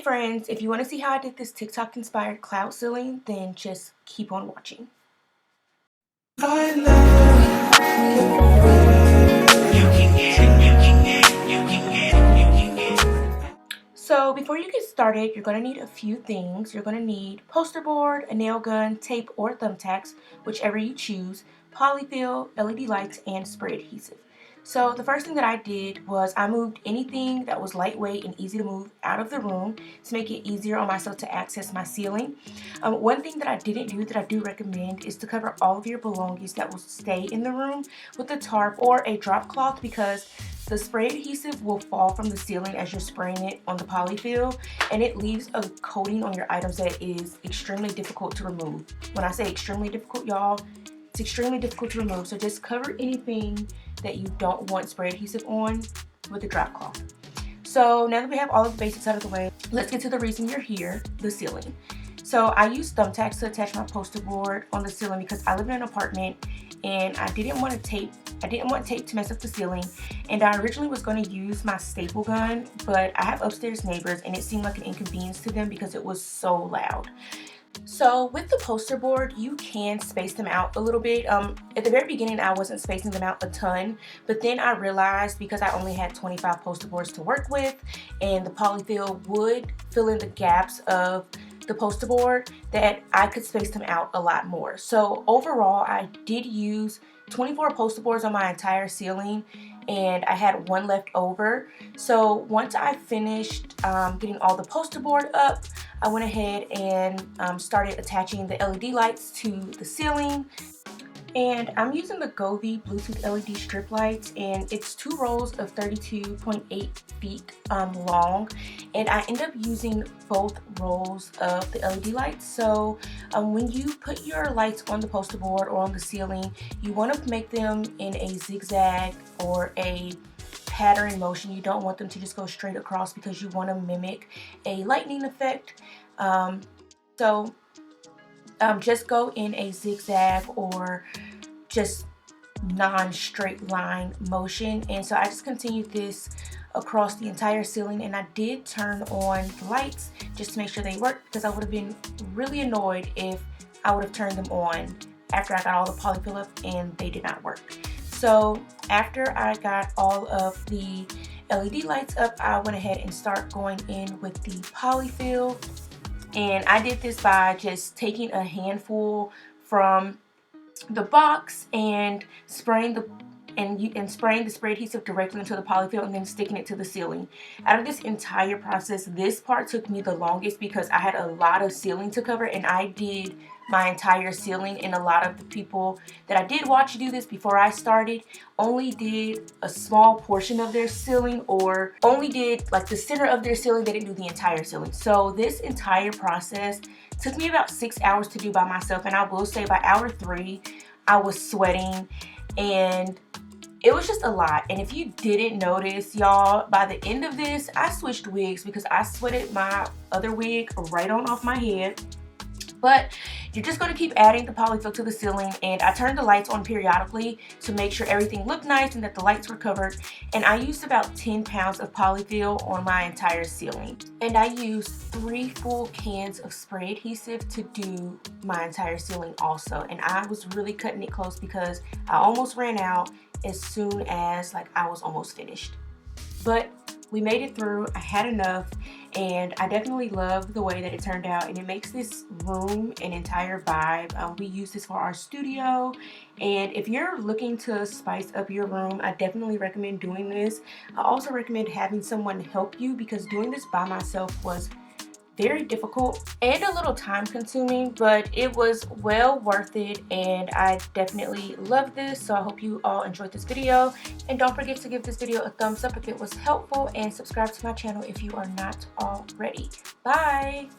friends, if you want to see how I did this TikTok inspired cloud ceiling, then just keep on watching. So before you get started, you're going to need a few things. You're going to need poster board, a nail gun, tape or thumbtacks, whichever you choose, polyfill, LED lights, and spray adhesive. So the first thing that I did was I moved anything that was lightweight and easy to move out of the room to make it easier on myself to access my ceiling. One thing that I didn't do that I do recommend is to cover all of your belongings that will stay in the room with a tarp or a drop cloth, because the spray adhesive will fall from the ceiling as you're spraying it on the polyfill, and it leaves a coating on your items that is extremely difficult to remove. When I say extremely difficult, y'all, it's extremely difficult to remove. So just cover anything that you don't want spray adhesive on with a drop cloth. So now that we have all of the basics out of the way, let's get to the reason you're here, the ceiling. So I used thumbtacks to attach my poster board on the ceiling because I live in an apartment and I didn't want tape to mess up the ceiling, and I originally was going to use my staple gun, but I have upstairs neighbors and it seemed like an inconvenience to them because it was so loud. So with the poster board, you can space them out a little bit. At the very beginning, I wasn't spacing them out a ton, but then I realized because I only had 25 poster boards to work with and the polyfill would fill in the gaps of the poster board, that I could space them out a lot more. So overall, I did use 24 poster boards on my entire ceiling, and I had one left over. So once I finished getting all the poster board up, I went ahead and started attaching the LED lights to the ceiling. And I'm using the Govee Bluetooth LED strip lights, and it's 2 rolls of 32.8 feet long, and I end up using both rolls of the LED lights. So when you put your lights on the poster board or on the ceiling, you want to make them in a zigzag or a pattern motion. You don't want them to just go straight across because you want to mimic a lightning effect. Just go in a zigzag or just non-straight line motion. And so I just continued this across the entire ceiling, and I did turn on the lights just to make sure they worked, because I would have been really annoyed if I would have turned them on after I got all the polyfill up and they did not work. So after I got all of the LED lights up, I went ahead and start going in with the polyfill. And I did this by just taking a handful from the box and spraying the spray adhesive directly into the polyfill and then sticking it to the ceiling. Out of this entire process, this part took me the longest because I had a lot of ceiling to cover, and I did my entire ceiling, and a lot of the people that I did watch do this before I started only did a small portion of their ceiling, or only did like the center of their ceiling. They didn't do the entire ceiling. So this entire process took me about 6 hours to do by myself, and I will say by hour 3 I was sweating and it was just a lot. And if you didn't notice, y'all, by the end of this I switched wigs because I sweated my other wig right on off my head. But you're just going to keep adding the polyfill to the ceiling, and I turned the lights on periodically to make sure everything looked nice and that the lights were covered. And I used about 10 pounds of polyfill on my entire ceiling. And I used 3 full cans of spray adhesive to do my entire ceiling also. And I was really cutting it close because I almost ran out as soon as I was almost finished. But we made it through. I had enough, and I definitely love the way that it turned out, and it makes this room an entire vibe. We use this for our studio, and if you're looking to spice up your room, I definitely recommend doing this. I also recommend having someone help you, because doing this by myself was very difficult and a little time consuming, but it was well worth it, and I definitely love this. So I hope you all enjoyed this video, and don't forget to give this video a thumbs up if it was helpful, and subscribe to my channel if you are not already. Bye.